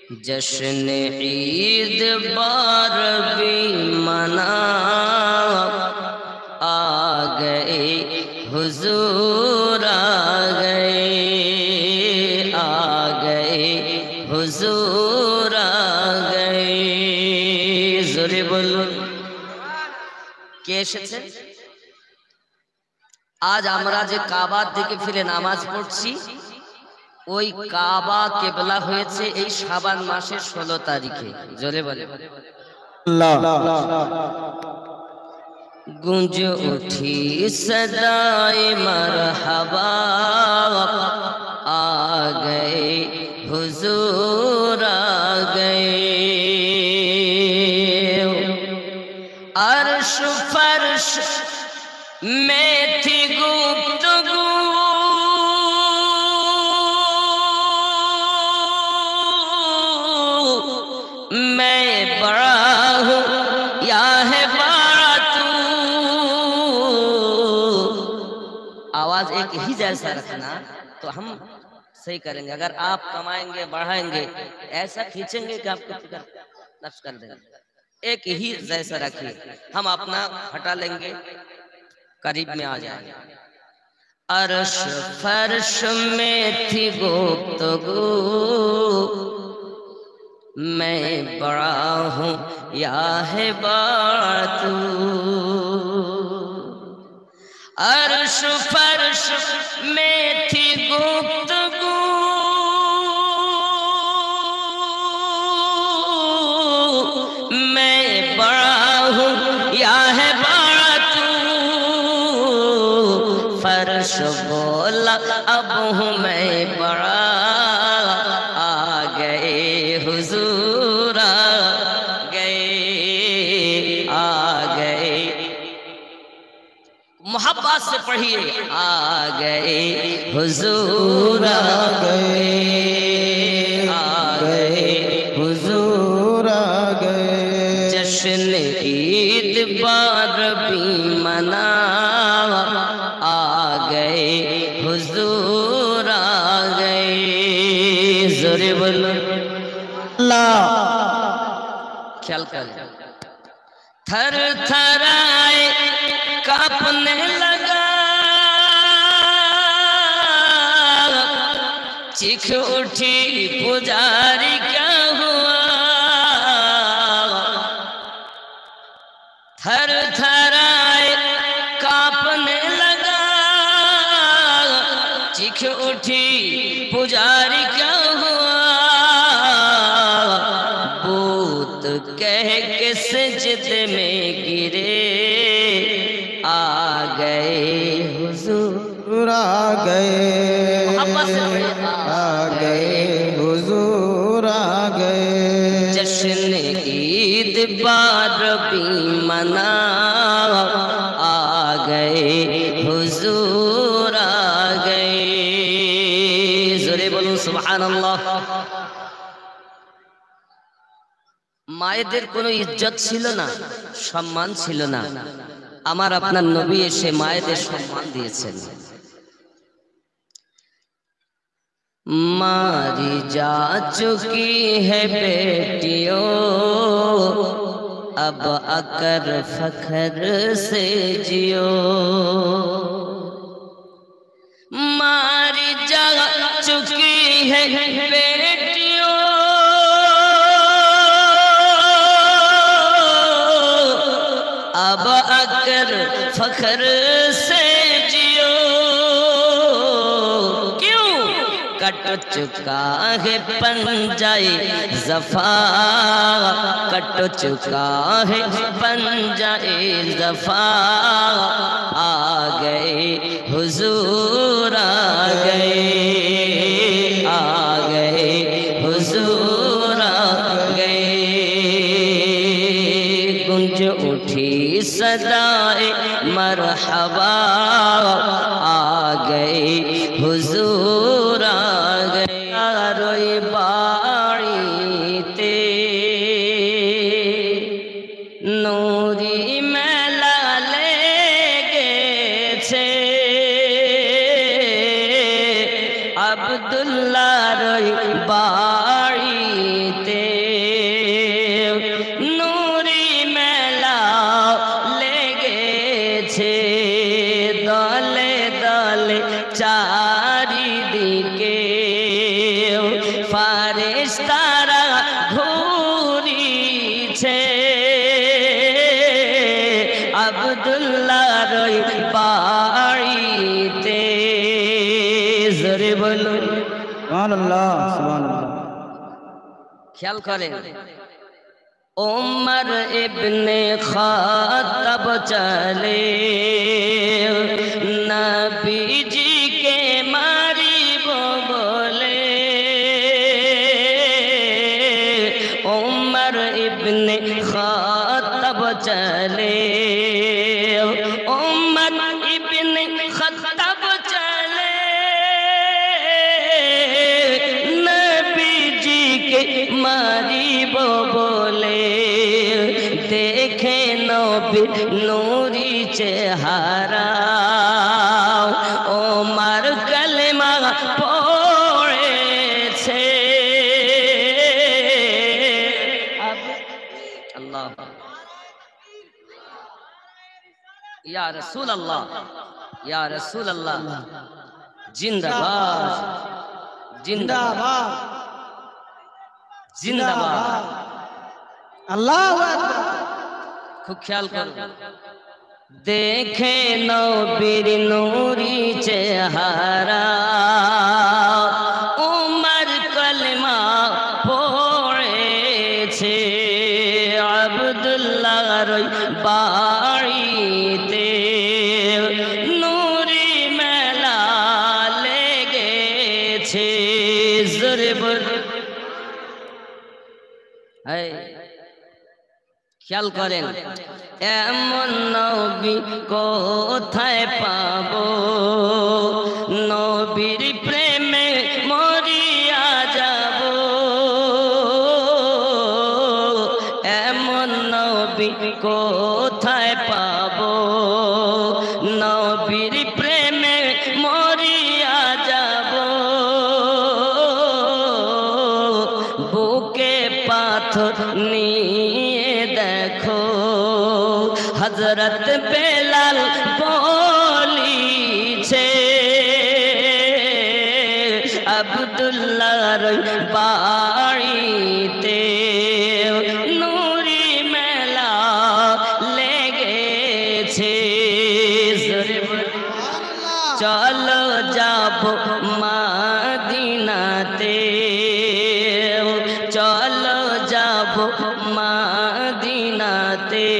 जश्न ईद बारबी मना आ गए हुजूर आ गए हुजूर आ गए। जोरे बोलो কে এসেছে? আজ আমরা যে কাবার দিকে ফিরে নামাজ পড়ছি, ওই কাবা কেবলা হয়েছে এই শাবান মাসের 16 তারিখে। জোরে বলে গুঞ্জ উঠি সদায়ে মারহাবা আ গয়ে হুজুর আ গয়ে। अर्श फर्श में थी गुफ्तगू मैं बड़ा हूँ या है बड़ा तू। आवाज एक ही जैसा रखना तो हम सही करेंगे। अगर आप कमाएंगे बढ़ाएंगे ऐसा खींचेंगे कि आपको नफ्स कर देंगे। एक ही जैसा रखिए, हम अपना हटा लेंगे, करीब में आ जाएंगे। अर्श फर्श में थी गुफ्तगू मैं बड़ा हूँ या है बड़ा तू। अर्श फर्श में थी गुफ्तगू मैं बड़ा हूँ या है बड़ा तू। फर्श बोला अब हूँ मैं बड़ा आ गए हुजूर आ गए। मोहब्बत से पढ़िए आ गए हुजूर आ गए हुजूर आ गए। जश्न ईद बारबी मना आ गए हुजूर आ गए। जोरे बोलो अल्लाह। ख्याल कर थर थराए कांपने लगा चीख उठी पुजारी क्या हुआ। थर थराए कांपने लगा चीख उठी पुजारी क्या हुआ। बूत कह के सजदे में गिरे आ गए हुजूर आ गए हुजूर आ गए। जश्न ईद बारबी मना आ गए हुजूर आ गए। जोरे बोलो सुबहानाल्लाह। মায়েদের কোনো ইজ্জত ছিল না, সম্মান ছিল না। আমার আপনার নবী এসে মায়েদের সম্মান দিয়েছেন। मारी जा चुकी है बेटियों अब अकर फखर से जियो। मारी जा चुकी है बेटियों अब अकर फखर से जियो। क्यों? कट चुका है पंजाए ज़फ़ा कट चुका है पंजाए ज़फ़ा आ गए हुजूर आ गए हुजूर आ गए। गुंज उठी सदाए मरहबा आ गए हुजूर आ गए। रोई बाड़ीते नूरी मेला लेगे छे अब्दुल्ला रोई बाड़ीते ফারেশতারা ঘুরিছে আব্দুল্লাহর বাড়িতে। জোরে বলুন সুবহানাল্লাহ সুবহানাল্লাহ। খেয়াল করেন उमर इब्ने खात्ताब चले नबी जी के मारिब बोले। उमर इब्ने खात्ताब चले उमर इब्ने खात्ताब चले नबी जी के मारिब बोले। देखे नबीर नूरी चेहरा ओमर कलमा पढ़ेছে। अल्लाह या रसूल अल्लाह या रसूल अल्लाह जिंदाबाद जिंदाबाद जिंदाबाद। আল্লাহু আকবার। खूब ख्याल करो देखे नबीर नूरी चेहरा उमर कलमा पढ़ेছে আব্দুল্লাহর বাড়িতে। নূরি মেলা লেগেছে। জোরে বল খেয়াল করেন এমন নবী কোথায় পাবো নবীর প্রেমে মরিয়া যাব। এমন নবী কোথায় পাবো নবীর প্রেমে মরিয়া যাব। বুকে পাথর নিয়ে দেখো হযরত বেলাল বলিছে আব্দুল্লাহর বাড়িতে নূরি মেলা লেগেছে। চলো যাব মদিনাতে চলো যাব মদিনাতে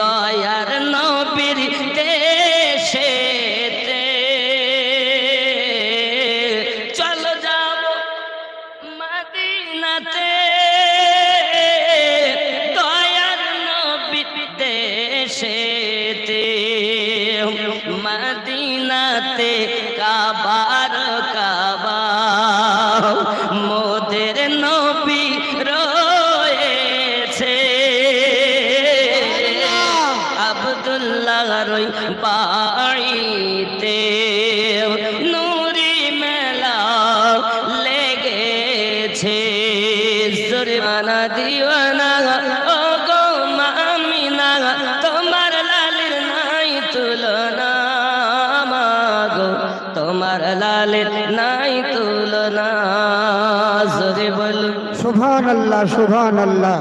দয়ার নবীর দেশেতে। চলো যাব মদিনাতে দয়ার নবীর দেশেতে। মদিনাতে কাবার কাবা মোদের নবী রয়েছে আব্দুল্লাহর বাড়িতে নূরি মেলা লেগেছে। জোরমানা দিওয়ানা ও গো আমিনা তোমার লালের নাই তুলনা মাগো তোমার লালের নাই তুলনা। জোরে বলুন সুবহানাল্লাহ সুবহানাল্লাহ।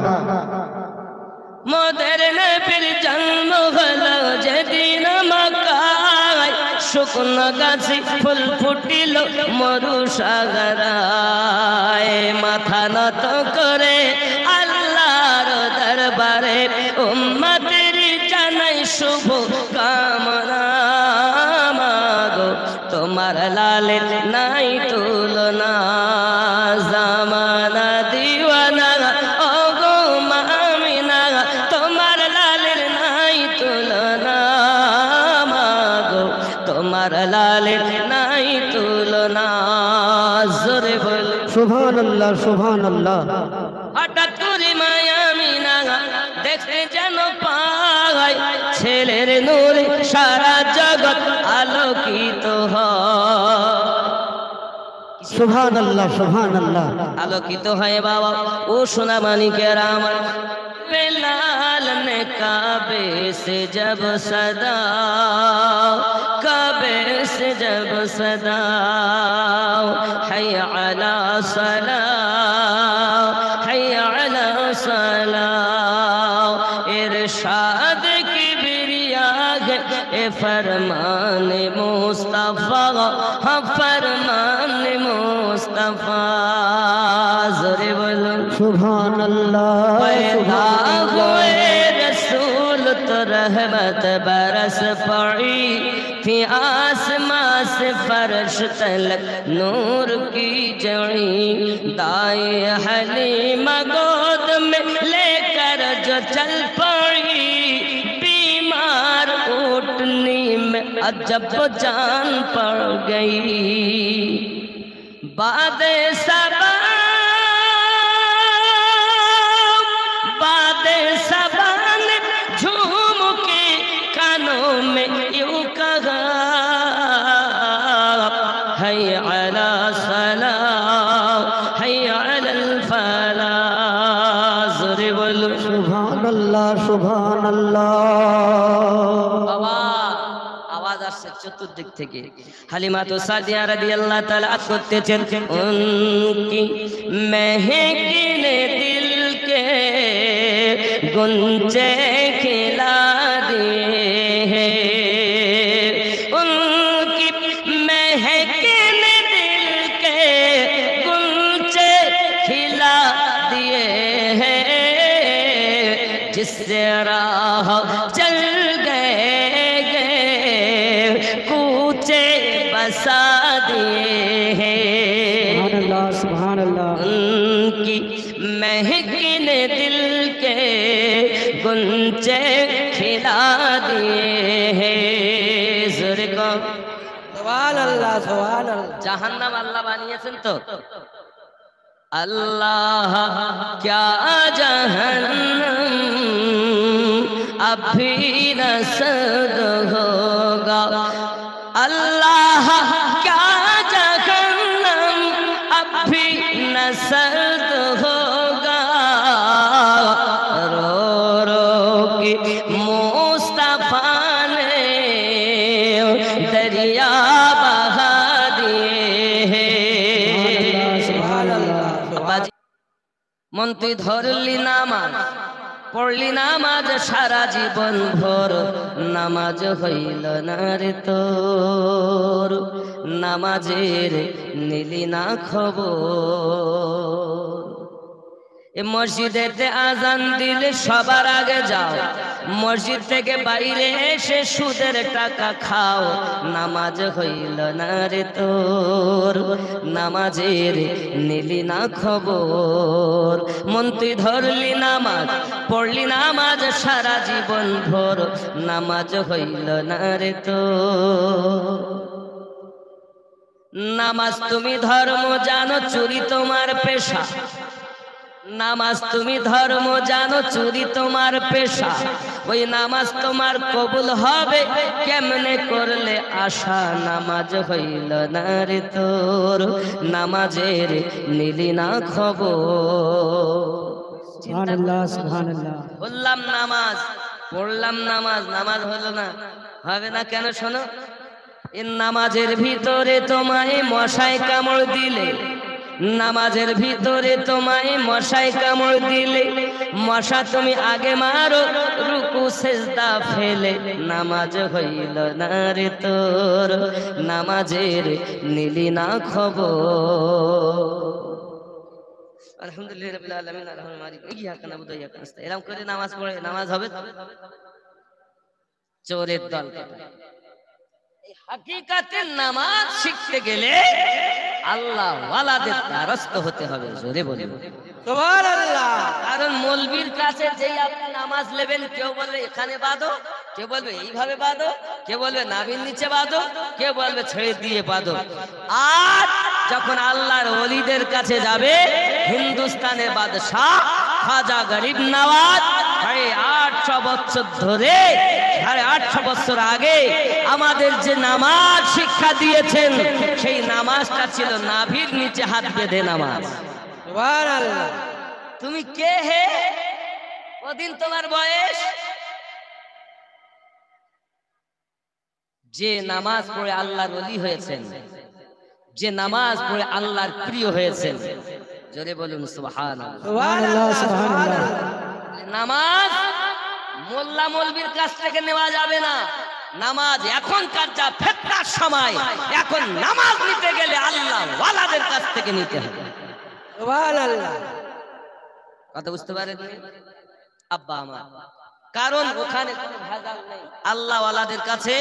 মোদের নবীর জন্ম হলো যেদিন মক্কায় শুকনো গাছে ফুল ফুটিল মরু সাগরায়। মাথা নত করে আল্লাহর দরবারে উম্মতের জানাই শুভ কামনা মাগো তোমার লালের নাই তুলনা। জামানা দিওয়ানা ও গো আমিনা তোমার লালের নাই তুলনা মাগো তোমার লালের নাই তুলনা। জোরে বল সুবহানাল্লাহ সুবহানাল্লাহ। হঠাৎ করে মায়া মিনা দেখতে যেন পায় ছেলের নূরে সারা জগৎ আলোকিত হয়। সুবহানাল্লাহ সুবহানাল্লাহ। আলোকিত হয় বাবা ও সোনা মানিকের আমার বেলাল নে काबे से जब सदा, काबे से जब सदा, हय्या अला सलाह, हय्या अला सलाह, इरशाद किबरिया ए फरमान मुस्तफा, हाँ फरमान मुस्तफा। ज़ोरे बोलो सुभान अल्लाह पैदा सुभान हुए अल्लाह। रसूल तो रहमत बरस पड़ी थी, आसमां से फर्श तलक नूर की जड़ी, दाए हलीमा गोद में लेकर जो चल पड़ी, बीमार ऊँटनी में अजब जान पड़ गई। बादे सबा, बादे सबा ने झूम के कानों में यूं कहा, हय्या अला सलाह, हय्या अलल फलाह। ज़ोरे बोलो सुभान अल्लाह सुभान अल्लाह। बाबा आवाज আসছে চতুর্দিক থেকে। হালিমা তো সাদিয়া রাদিয়াল্লাহু তাআলা করতেছেন, উনকি महकिने दिल के गुंजे खिला दिए हैं, उनकी महकिने दिल के गुंजे खिला दिए हैं, जिससे राह चल गए कूचे बसा दिए हैं। सुभान अल्लाह उनकी महकिने दिल के गुंजे खिला दिए हैं। ज़ोरे को सुभान अल्लाह सुभान अल्लाह। জাহান্নাম আল্লাহ বানিয়েছেন তো। अल्लाह क्या जहन्नम अभी न सर्द होगा, अल्लाह क्या जहन्नम अभी न सर्द होगा, रो रो के मुस्तफा ने दरिया बहा दिए हैं। सुभान अल्लाह। বাবাজি, মন তুই ধরলি নামাজ, পড়লি নামাজ সারা জীবন ভোর, নামাজ হইল না রে তোর, নামাজের নিলি না খবর। এ মসজিদেতে আজান দিলে সবার আগে যাও, মসজিদ থেকে বাইরে এসে সুদের টাকা খাও, নামাজ হইল না রে তোর, নামাজের নিলি না খবর। মন তুই ধরলি নামাজ, পড়লি নামাজ সারা জীবন ভোর, নামাজ হইল না রে তোর। নামাজ তুমি ধর্ম জানো, চুরি তোমার পেশা, নামাজ তুমি ধর্ম জানো, চুরি তোমার পেশা, ওই নামাজ তোমার কবুল হবে কেমনে করলে আশা, নামাজ হইল না রে তোর, নামাজের নিলি না খবর। সুবহান আল্লাহ সুবহান আল্লাহ। বললাম নামাজ, পড়লাম নামাজ, নামাজ হলো না, হবে না কেন শোনো। এই নামাজের ভিতরে তোমায় মশায় কামড় দিলে, নামাজের ভিতরে তোমায় মশায় কামড় দিলে, মশা তুমি আগে মারো রুকু সেজদা ফেলে, নামাজ হইল না রে তোর, নামাজের নিলি না খবর। আলহামদুলিল্লাহ রাব্বিল আলামিন আররহমানির মালিক ইয়াকা নাবুদু ওয়া ইয়াকা নাস্তাইন, এরকম করে নামাজ পড়ে নামাজ হবে। চোরের দল এই হাকিকাতে নামাজ শিখতে গেলে আল্লাহ ওয়ালাদের দ্বারস্থ হতে হবে। জোরে বলুন সুবহানাল্লাহ। কারণ মৌলবীর কাছে যেই আপনি নামাজ নেবেন, কেউ বলবে এখানে বাঁধো, কেউ বলবে এইভাবে বাঁধো, কেউ বলবে নাভির নিচে বাঁধো, কেউ বলবে ছেড়ে দিয়ে বাঁধো। আর যখন আল্লাহর ওলিদের কাছে যাবে, হিন্দুস্তানের বাদশাহ খাজা গরিব নওয়াজ 850 বছর ধরে, 850 বছর আগে আমাদের যে নামাজ শিক্ষা দিয়েছেন, সেই নামাজটা ছিল নাভির নিচে হাত বেঁধে নামাজ। সুবহানাল্লাহ। তুমি কে হে? কদিন তোমার বয়স? যে নামাজ পড়ে আল্লাহর ওলি হয়েছেন, যে নামাজ পড়ে আল্লাহর প্রিয় হয়েছেন, জোরে বলুন সুবহানাল্লাহ। সুবহানাল্লাহ সুবহানাল্লাহ। নামাজ মোল্লা মৌলবীর কাছ থেকে নেওয়া যাবে না। নামাজ এখনকার যা ফিতনার সময়, এখন নামাজ নিতে গেলে আল্লাহ ওয়ালাদের কাছ থেকে নিতে হবে। সুবহানাল্লাহ। কথা বুঝতে পারেন আব্বা আমার? কারণ ওখানে কোনো ভেজাল নেই, আল্লাহ ওয়ালাদের কাছে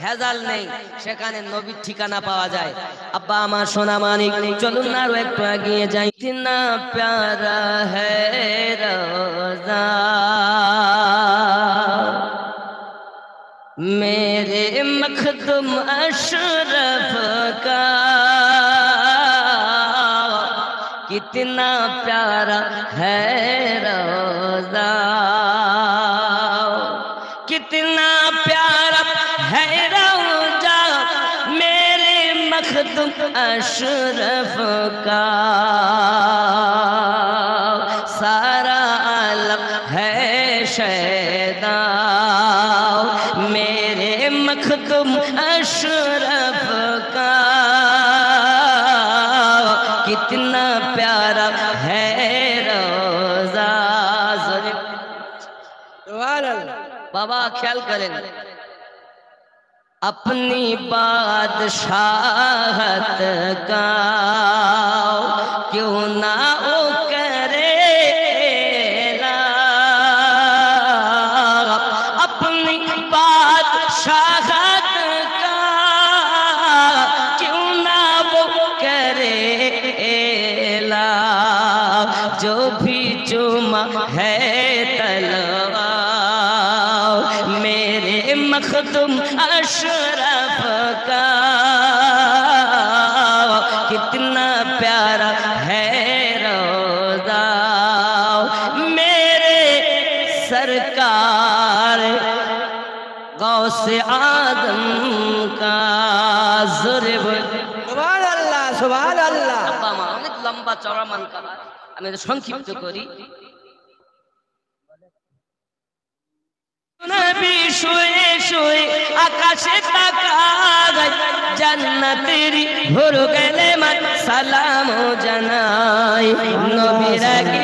ভেজাল নেই, সেখানে নবীর ঠিকানা পাওয়া যায়। আব্বা আমার সোনা মানিক, চলুন না আরো একটু এগিয়ে যাই। ইতনা প্যারা হ্যায় রোজা मेरे मखदुम अशरफ का, कितना प्यारा है रोजा, कितना प्यारा है रोजा मेरे मखदुम अशरफ का, सारा आलम है शैदा मेरे मखदुम अशरफ का, कितना प्यारा है रोजा। बाबा ख्याल करें, अपनी बादशाहत का क्यों ना ओ करे ना, अपनी बादशाहत का क्यों ना वो करे ला, जो भी चुमा है तलवा मेरे मखदुम अशरफ का, कितना प्यारा है रोजा मेरे सरकार गौसे आदम का। ज़ुर्ब সুবহানাল্লাহ সুবহানাল্লাহ। আব্বা মা অনেক লম্বা চড়া মান করা, আমি এটা সংক্ষিপ্ত করি। নবী শুয়ে শুয়ে আকাশে তাকায়, জান্নাতের ভোর গেলে মত সালাম জানায়, নবীর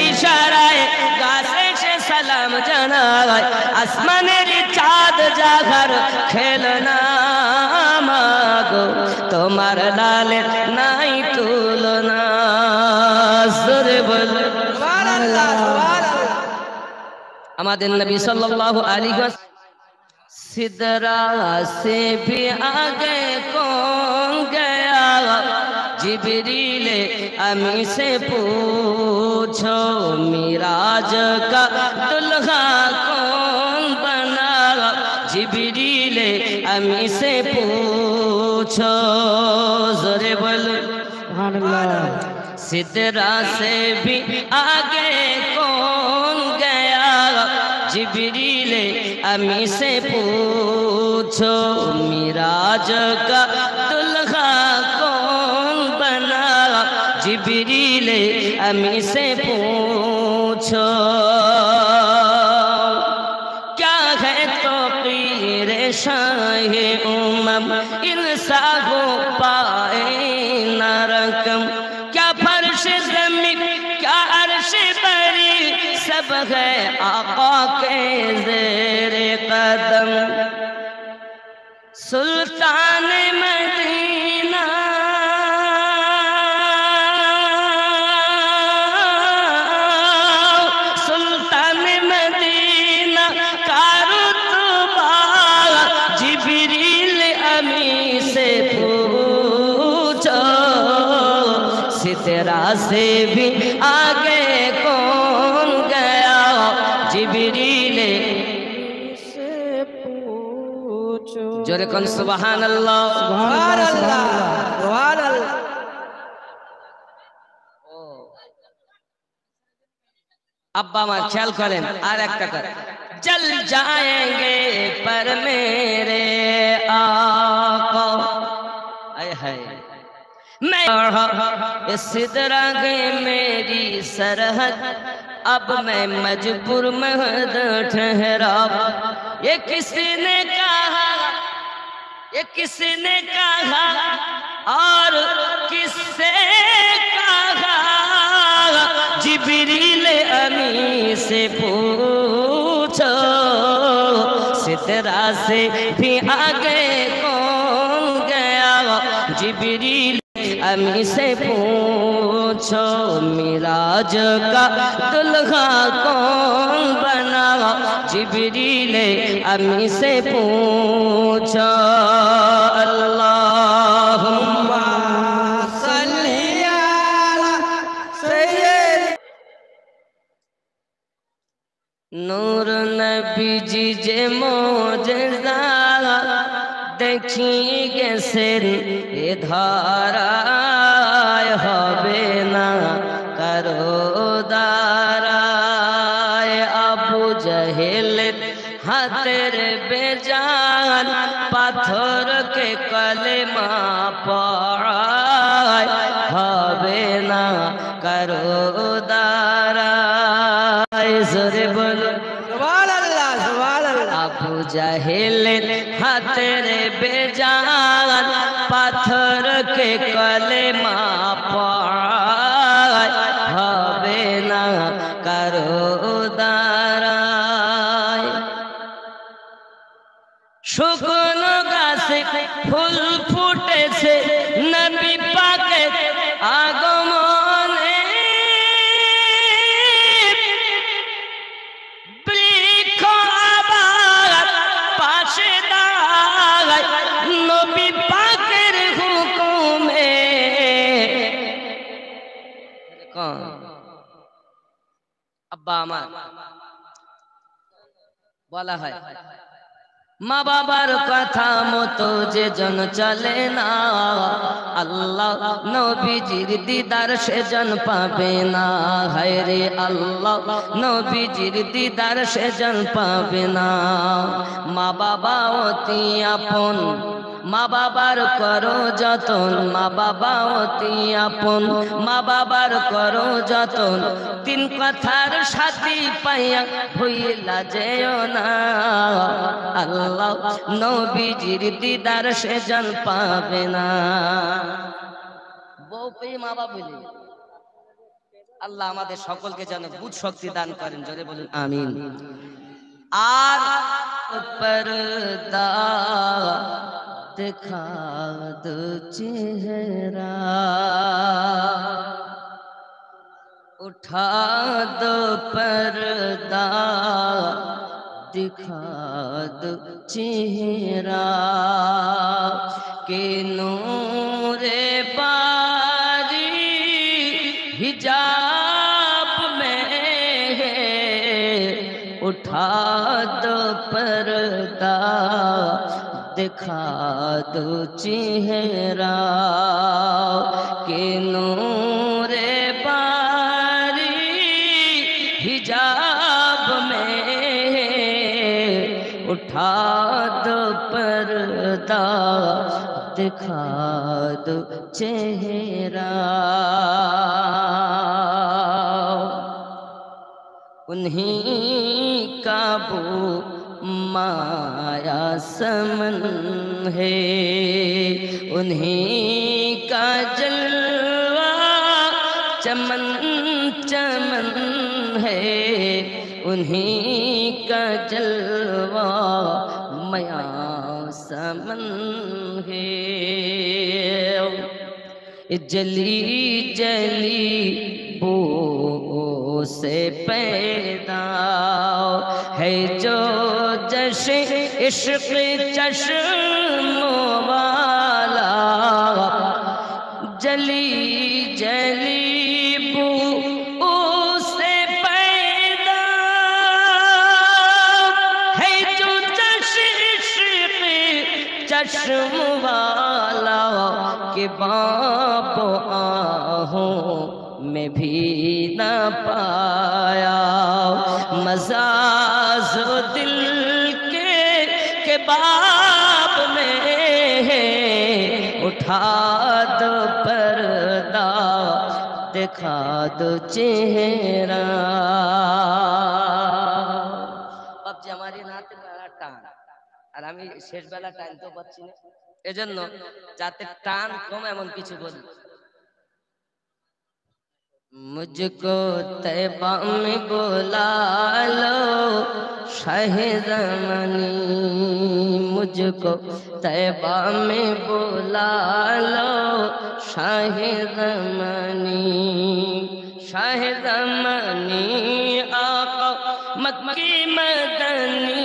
ইশারায় গাছে সে সালাম জানায়, আসমানের চাঁদ জাগার খেলনা মাগো তোমার লালের নাই তুলনা। জোরে বল সুবহানাল্লাহ সুবহানাল্লাহ। আমাদের নবী সাল্লাল্লাহু আলাইহি ওয়াসাল্লাম, सिदरा से भी आगे कौन गया, जिब्रील अमी से पूछो मिराज का दुल्हा कौन बना, जिब्रील अमी से पूछो। जोरे बोलो সুবহানাল্লাহ। सिदरा से भी आगे कौन गया, जिब्रील अमी से पूछो मिराज का दुल्हा कौन बना, जिब्रील अमी से पूछो। क्या है तो पीरे शाहे उमम इंसा हो पाए न रकम, क्या फर्श ज़मीन क्या अर्श बरी सब है आका के ज़ेरे कदम। सुल्तान मदीना सुल्तान मदीना का रुतबा, जिब्रील अमी से पूछो, सिदरा से भी आगे कौन गया, जिब्रील से पूछो। जोरे कौन सुबहानल्लाह। সুবহানাল্লাহ সুবহানাল্লাহ। अब्बा हमारे ख्याल करें और एक टकर, जल जाएंगे पर मेरे आका, आए हाय मैं इस सिदरा गए मेरी सरहद, अब मैं मजबूर महद ठहरा। ये किसी ने कहा ये किसने कहा और किससे कहा, जिब्रील अमी से पूछो, सिदरा से भी आगे कौन गया, जिब्रील अमी से पूछो, मिराज का दुल्हा कौन बना, जिब्रील अमी से पूछो। अल्लाहुम्मा सल्ली अला सय्यद नूर नबी जी जे मोजज़ा देखी गैसे ए धारा হবে না কারো দারায়, আবু জহেল হাতের বেজান পাথরকে কলেমা পড়ায়, হবে না কারো দারায়। জোরে বলো সুবহানাল্লাহ সুবহানাল্লাহ। আবু জাহেল হাতের বেজান পাথরকে কলেমা পড়ায়, হবে না কারো দারায়। শুকনো গাছে ফুল ফুটেছে নবী পাকের আগমনে, বৃক্ষ আবার পাশে দাঁড়ায় নবী পাকের হুকুমে। আব্বা আমার বলা হয় মা বাবার কথা মতো যে জন চলে না, আল্লাহ নবীজির দিদার সেজন পাবে না। হায় রে আল্লাহ নবীজির দিদার সেজন পাবে না। মা বাবা অতি আপন, মা বাবার করো যতন, মা বাবা অতি আপন, মা বাবার করো যতন। তিন কথার সাথী পাইয়া ভুইলা যেও না, আল্লাহ নবীজির দিদার সেজন পাবে না। বউ পেয়ে মা বাবা বলে আল্লাহ আমাদের সকলকে যেন বুঝ শক্তি দান করেন, জোরে বলুন আমিন। আর পর্দা दिखा दो चेहरा, उठा दो पर्दा दिखा दो चेहरा, के नूरे बारी हिजाब में है, उठा दो पर्दा दिखा दो चेहरा, के नूरे बारी हिजाब में, उठा दो पर्दा दिखा दो चेहरा। उन्हीं का वो माया समन है, उन्हीं का जलवा चमन चमन है, उन्हीं का जलवा माया समन है। जली जली बो से पैदा है जो जश्न इश्क चश्मों वाला, जली जली बू से पैदा है जो जश्न इश्क चश्म वाला, के बाप आहों में भी न पाया मज़ा जो दिल के बाप में है। उठा दो पर्दा दिखा दो चेहरा। अब हमारी नात में टान আর আমি শেষ বেলা টানতেও পাচ্ছি না, এজন্য যাতে টান কম এমন কিছু বলি। मुझको तैबा में बुला लो शाह ज़मानी, मुझको तैबा में बुला लो शाह ज़मानी, शाह ज़मानी आका मक्की मदनी,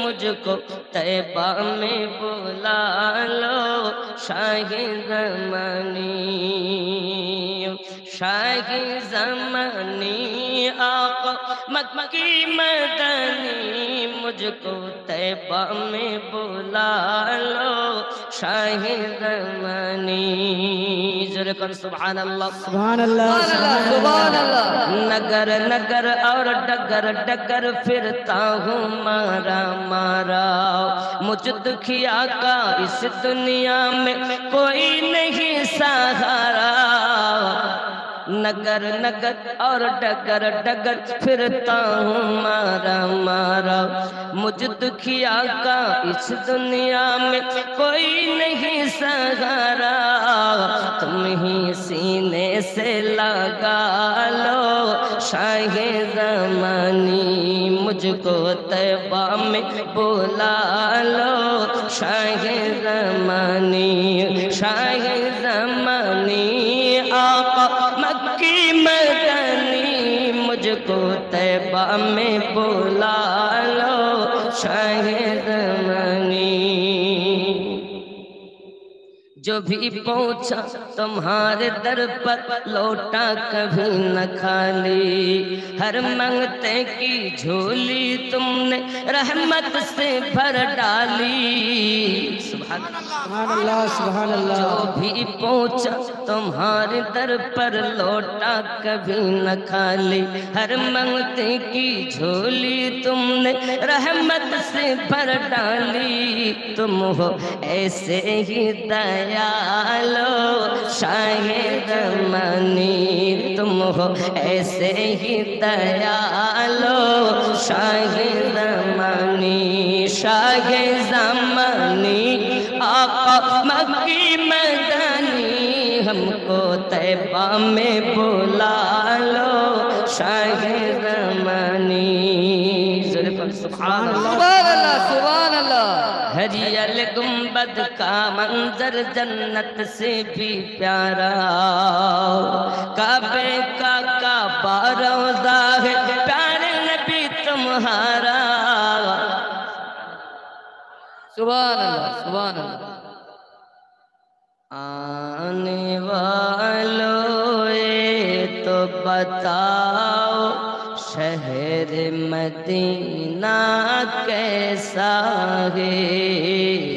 मुझको तैबा में बुला लो शाह ज़मानी, शाह ज़मानी आका मक्की मदनी, मुझको तैबा में बुला लो शाह ज़मानी। ज़ोरे कहो सुभान अल्लाह सुभान अल्लाह सुभान अल्लाह। नगर नगर और डगर डगर फिरता हूँ मारा मारा, मुझ दुखिया का इस दुनिया में कोई नहीं सहारा, नगर नगर और डगर डगर फिरता हूँ मारा मारा, मुझ दुखिया का इस दुनिया में कोई नहीं सहारा, तुम ही सीने से लगा लो शाह ज़मानी, मुझको तैबा में बुला लो शाह ज़मानी, शाह ज़मानी आका मक्की मदनी, मुझको तैबा में बुला लो शाह ज़मानी। जो भी पहुंचा तुम्हारे दर पर लौटा कभी न खाली, हर मंगते की झोली तुमने रहमत से भर डाली, सुभान अल्लाह सुभान अल्लाह। जो भी पहुंचा तुम्हारे दर पर लौटा कभी न खाली, हर मंगते की झोली तुमने रहमत से भर डाली, तुम हो ऐसे ही दयालो शाह ज़मानी, तुम हो ऐसे ही दयालो शाह ज़मानी, शाह ज़मानी आका मक्की मदनी, हमको तैबा में बुला लो शाह ज़मानी। सुभान अल्लाह सुभान अल्लाह। हरियल गुंबद का मंजर जन्नत से भी प्यारा, काबे का काबा रोज़ा है प्यारे नबी तुम्हारा, सुभान अल्लाह सुभान अल्लाह। आने वालों ये तो बताओ शहर मदीना कैसा है,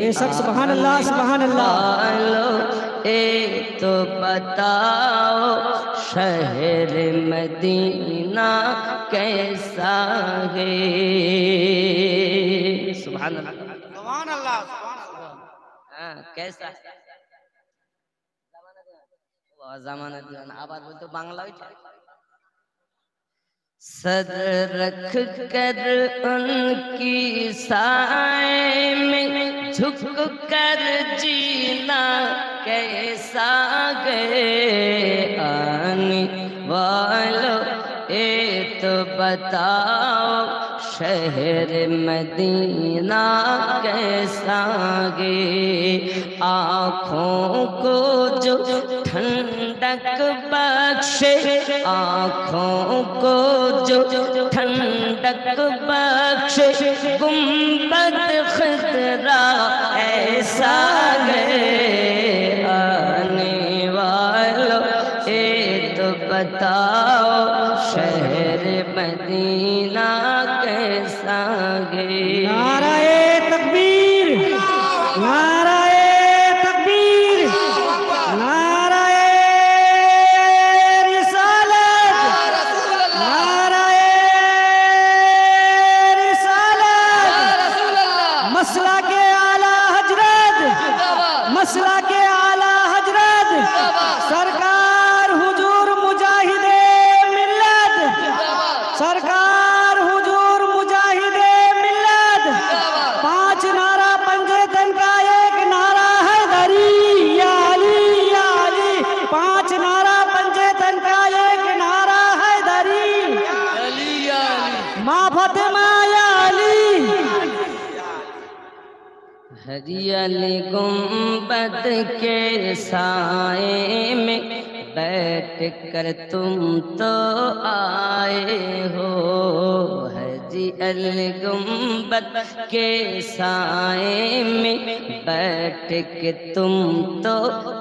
बेशक सुभान अल्लाह सुभान अल्लाह। ए तो बताओ शहर मदीना कैसा है, सुभान अल्लाह सुभान अल्लाह। हाँ कैसा जमाना दीवाना आबाद बोलते बांग्ला सर रख कर उनकी साए में झुक कर जीना कैसा गए, आने वालों ये तो बताओ शहर मदीना कैसा गे, आँखों को जो ठंडक बख्शे, आँखों को जो ठंडक बख्शे, गुंबद खतरा ऐसा गे, आने वालों ये तो बताओ शहर मदीना कैसा गे। नाराए तकबीर नाराए तकबीर नाराए रिसालत नाराए रिसालत, मसला के आला हजरत मसला के आला हजरत सरकार हुजूर मुजाहिदे मिल्लत, सरकार हुजूर मुजाहिदे मिल्लत हरियाली गुंबद के साए में बैठ कर तुम तो आए हो। हरियाली गुंबद के साए में बैठ के तुम तो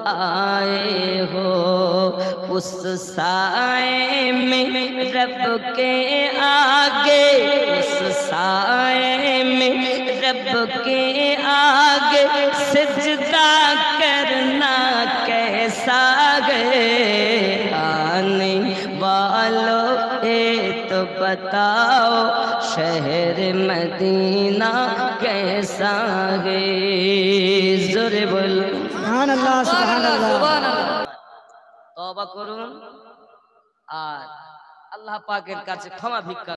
आए हो। उस साए में रब के आगे, उस साए में रब के आगे सजदा करना कैसा है। आने वालों ये तो बताओ शहर मदीना कैसा है। जोरे बोलो सुभान अल्लाह, सुभान अल्लाह। तौबा করুন আর আল্লাহ পাকের কাছে ক্ষমা ভিক্ষা